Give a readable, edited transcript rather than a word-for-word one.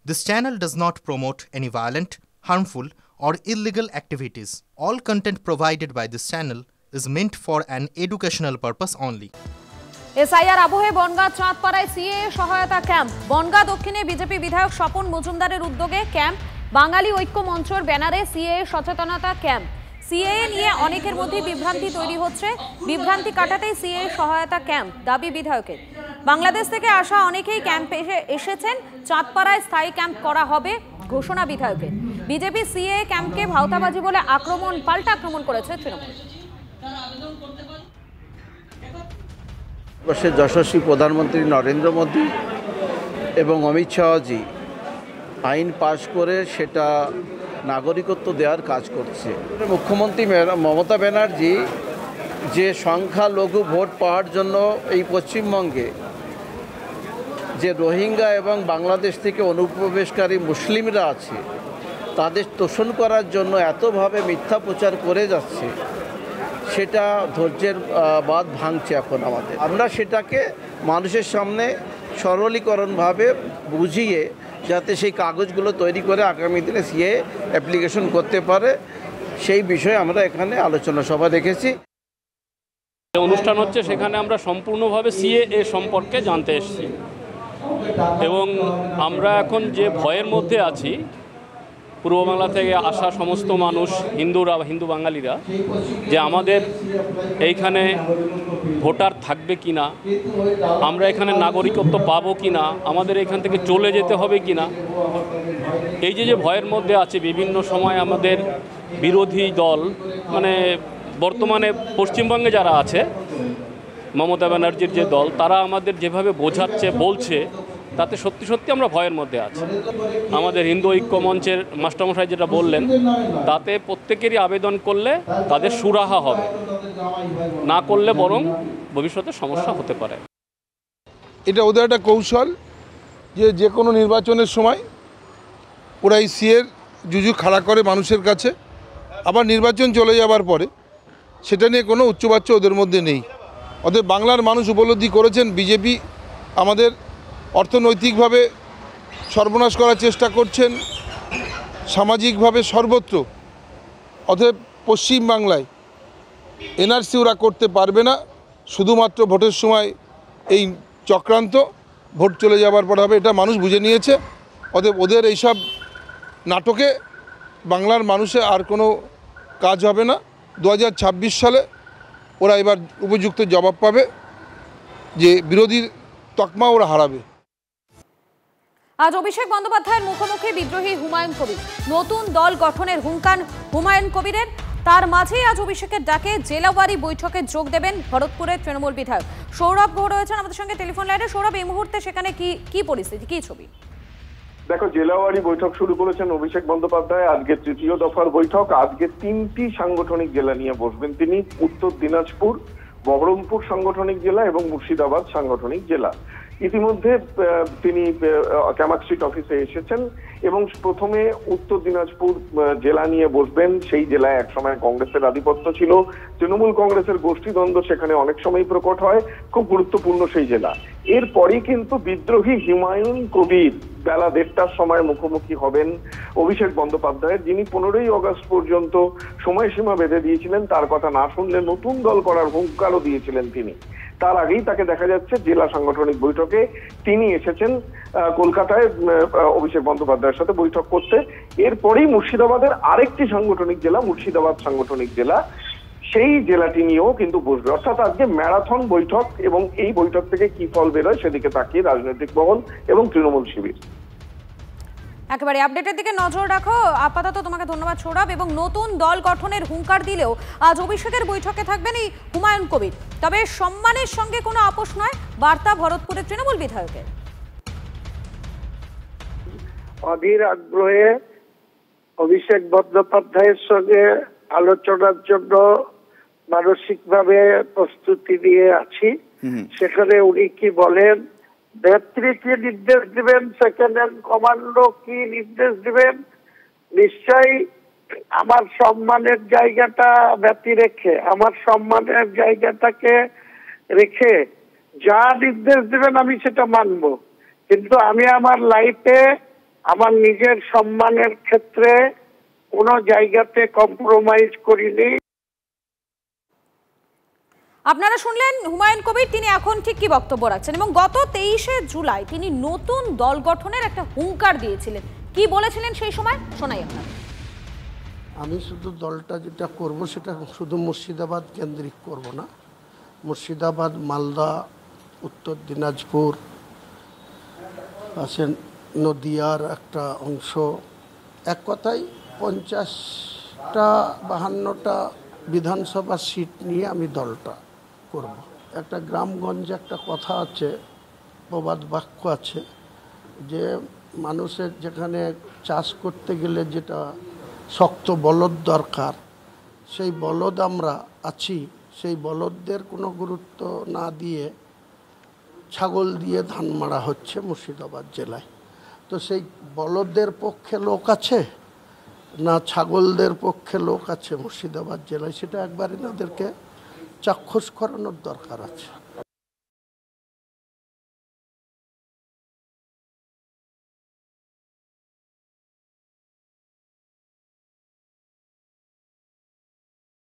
This channel does not promote any violent, harmful, or illegal activities. All content provided by this channel is meant for an educational purpose only. SIR আবহে Bongaon চাঁদপাড়ায় CAA সহায়তা camp. Bongaon দক্ষিণে BJP বিধায়ক স্বপন মজুমদারের উদ্যোগে camp. বাঙালি ঐক্য মঞ্চের ব্যানারে CAA সচেতনতা ক্যাম্প। সিএএ নিয়ে অনেকের মধ্যে বিভ্রান্তি তৈরি হচ্ছে, বিভ্রান্তি কাটাতেই সিএএ সহায়তা ক্যাম্প দাবি বিধায়কের। বাংলাদেশ থেকে আসা অনেকেই ক্যাম্পে এসেছেন, চাঁদপাড়ায় স্থায়ী ক্যাম্প করা হবে ঘোষণা বিধায়কের। বিজেপি সিএএ ক্যাম্পকে ভাওতাবাজি বলে পাল্টা আক্রমণ করেছে তৃণমূল। ভারতবর্ষের যশস্বী প্রধানমন্ত্রী নরেন্দ্র মোদী এবং অমিত শাহজি আইন পাশ করে সেটা নাগরিকত্ব দেওয়ার কাজ করছে। মুখ্যমন্ত্রী মমতা ব্যানার্জি যে সংখ্যালঘু ভোট পাওয়ার জন্য এই পশ্চিমবঙ্গে যে রোহিঙ্গা এবং বাংলাদেশ থেকে অনুপ্রবেশকারী মুসলিমরা আছে তাদের তোষণ করার জন্য এতভাবে মিথ্যা প্রচার করে যাচ্ছে, সেটা ধৈর্যের বাঁধ ভাঙছে এখন আমাদের। আমরা সেটাকে মানুষের সামনে সরলীকরণভাবে বুঝিয়ে যাতে সেই কাগজগুলো তৈরি করে আগামী দিনে সিএ অ্যাপ্লিকেশন করতে পারে, সেই বিষয়ে আমরা এখানে আলোচনা সভা দেখেছি। অনুষ্ঠান হচ্ছে, সেখানে আমরা সম্পূর্ণভাবে সিএএ সম্পর্কে জানতে এসেছি এবং আমরা এখন যে ভয়ের মধ্যে আছি, পূর্ব বাংলা থেকে আসা সমস্ত মানুষ, হিন্দু বাঙালিরা, যে আমাদের এইখানে ভোটার থাকবে কি না, আমরা এখানে নাগরিকত্ব পাবো কি না, আমাদের এখান থেকে চলে যেতে হবে কি না, এই যে ভয়ের মধ্যে আছে। বিভিন্ন সময় আমাদের বিরোধী দল, মানে বর্তমানে পশ্চিমবঙ্গে যারা আছে, মমতা ব্যানার্জির যে দল, তারা আমাদের যেভাবে বোঝাচ্ছে, বলছে, তাতে সত্যি সত্যি আমরা ভয়ের মধ্যে আছি। আমাদের হিন্দু ঐক্য মঞ্চের মাস্টারমশাই যেটা বললেন, তাতে প্রত্যেকেরই আবেদন করলে তাদের সুরাহা হবে, না করলে বরং ভবিষ্যতে সমস্যা হতে পারে। এটা ওদের একটা কৌশল যে কোনো নির্বাচনের সময় ওরা এই সিএর জুজু খাড়া করে মানুষের কাছে, আবার নির্বাচন চলে যাবার পরে সেটা নিয়ে কোনো উচ্চবাচ্য ওদের মধ্যে নেই। ওদের বাংলার মানুষ উপলব্ধি করেছেন বিজেপি আমাদের অর্থনৈতিকভাবে সর্বনাশ করার চেষ্টা করছেন, সামাজিকভাবে সর্বত্র। অতএব পশ্চিমবাংলায় এনআরসি ওরা করতে পারবে না, শুধুমাত্র ভোটের সময় এই চক্রান্ত, ভোট চলে যাবার পর হবে, এটা মানুষ বুঝে নিয়েছে। অতএব ওদের এইসব নাটকে বাংলার মানুষের আর কোনো কাজ হবে না। 2026 সালে ওরা এবার উপযুক্ত জবাব পাবে, যে বিরোধীর তকমা ওরা হারাবে। আজ অভিষেক বন্দ্যোপাধ্যায়ের মুখোমুখি বিদ্রোহী হুমায়ুন কবির। নতুন দল গঠনের হুঙ্কার হুমায়ুন কবিরের। তার মাঝেই আজ অভিষেকের ডাকে জেলাওয়ারি বৈঠকে যোগ দেবেন ভরতপুরের তৃণমূল বিধায়ক সৌরভ ঘোষ রয়েছেন আমাদের সঙ্গে টেলিফোন লাইনে। সৌরভ, এই মুহূর্তে সেখানে কি পরিস্থিতি, কি ছবি? দেখো, জেলাওয়ারি বৈঠক শুরু করেছেন অভিষেক বন্দ্যোপাধ্যায়। আজকে তৃতীয় দফার বৈঠক। আজকে 3টি সাংগঠনিক জেলা নিয়ে বসবেন তিনি। উত্তর দিনাজপুর, বহরমপুর সাংগঠনিক জেলা এবং মুর্শিদাবাদ সাংগঠনিক জেলা। ইতিমধ্যে তিনি ক্যামাক-স্ট্রিট অফিসে এসেছেন এবং প্রথমে উত্তর দিনাজপুর জেলা নিয়ে বসবেন। সেই জেলায় একসময় কংগ্রেসের আধিপত্য ছিল, তৃণমূল কংগ্রেসের গোষ্ঠীদ্বন্দ্ব সেখানে অনেক সময় প্রকট হয়, খুব গুরুত্বপূর্ণ সেই জেলা। এরপরই কিন্তু বিদ্রোহী হুমায়ুন কবির বেলা 1:30টার সময় মুখোমুখি হবেন অভিষেক বন্দ্যোপাধ্যায়ের, যিনি 15ই আগস্ট পর্যন্ত সময়সীমা বেঁধে দিয়েছিলেন। তার কথা না শুনলে নতুন দল করার হুঙ্কারও দিয়েছিলেন তিনি। তার আগেই তাকে দেখা যাচ্ছে জেলা সাংগঠনিক বৈঠকে তিনি এসেছেন কলকাতায় অভিষেক বন্দ্যোপাধ্যায়ের সাথে বৈঠক করতে। এরপরেই মুর্শিদাবাদের আরেকটি সাংগঠনিক জেলা, মুর্শিদাবাদ সাংগঠনিক জেলা, সেই জেলাটি নিয়েও কিন্তু বসবে। অর্থাৎ আজকে ম্যারাথন বৈঠক, এবং এই বৈঠক থেকে কি ফল বেরোয় সেদিকে তাকিয়ে রাজনৈতিক মহল এবং তৃণমূল শিবির। একেবারে আপডেটের দিকে নজর রাখো। আপাতত তোমাকে ধন্যবাদ সৌরভ। এবং নতুন দল গঠনের হুঙ্কার দিলেও আজ অভিষেকের বৈঠকে থাকবেন এই হুমায়ুন কবির। তবে সম্মানের সঙ্গে কোনো আপোষ নয়, বার্তা ভরতপুরের তৃণমূল বিধায়কের। অধীর আগ্রহে অভিষেক বন্দ্যোপাধ্যায়ের সঙ্গে আলোচনার জন্য মানসিকভাবে প্রস্তুতি নিয়ে আছি। সেখানে উনি কি বলেন, নেত্রী কি নির্দেশ দিবেন, সেকেন্ড হ্যান্ড কমান্ডো কি নির্দেশ দিবেন, নিশ্চয়ই আমার সম্মানের জায়গাটা ব্যতি রেখে, আমার সম্মানের জায়গাটাকে রেখে যা নির্দেশ দিবেন আমি সেটা মানবো। কিন্তু আমি আমার লাইফে আমার নিজের সম্মানের ক্ষেত্রে কোনো জায়গাতে কম্প্রোমাইজ করিনি। আপনারা শুনলেন হুমায়ুন কবির, তিনি এখন ঠিক কি বক্তব্য রাখছেন এবং গত 23শে জুলাই তিনি নতুন দল গঠনের একটা হুঙ্কার দিয়েছিলেন। কি বলেছিলেন সেই সময় শোনাই আপনার। আমি শুধু দলটা যেটা করব সেটা শুধু মুর্শিদাবাদ কেন্দ্রিক করব না, মুর্শিদাবাদ, মালদা, উত্তর দিনাজপুর, পাশে নদিয়ার একটা অংশ, এক কথায় 50টা 52টা বিধানসভা সিট নিয়ে আমি দলটা করব। একটা গ্রামগঞ্জে একটা কথা আছে, প্রবাদ বাক্য আছে যে মানুষের যেখানে চাষ করতে গেলে যেটা শক্ত বলদ দরকার, সেই বলদ আমরা আছি, সেই বলদদের কোনো গুরুত্ব না দিয়ে ছাগল দিয়ে ধান মারা হচ্ছে মুর্শিদাবাদ জেলায়। তো সেই বলদদের পক্ষে লোক আছে না ছাগলদের পক্ষে লোক আছে মুর্শিদাবাদ জেলায়, সেটা একবার এনাদেরকে চাক্ষুষ করানোর দরকার আছে।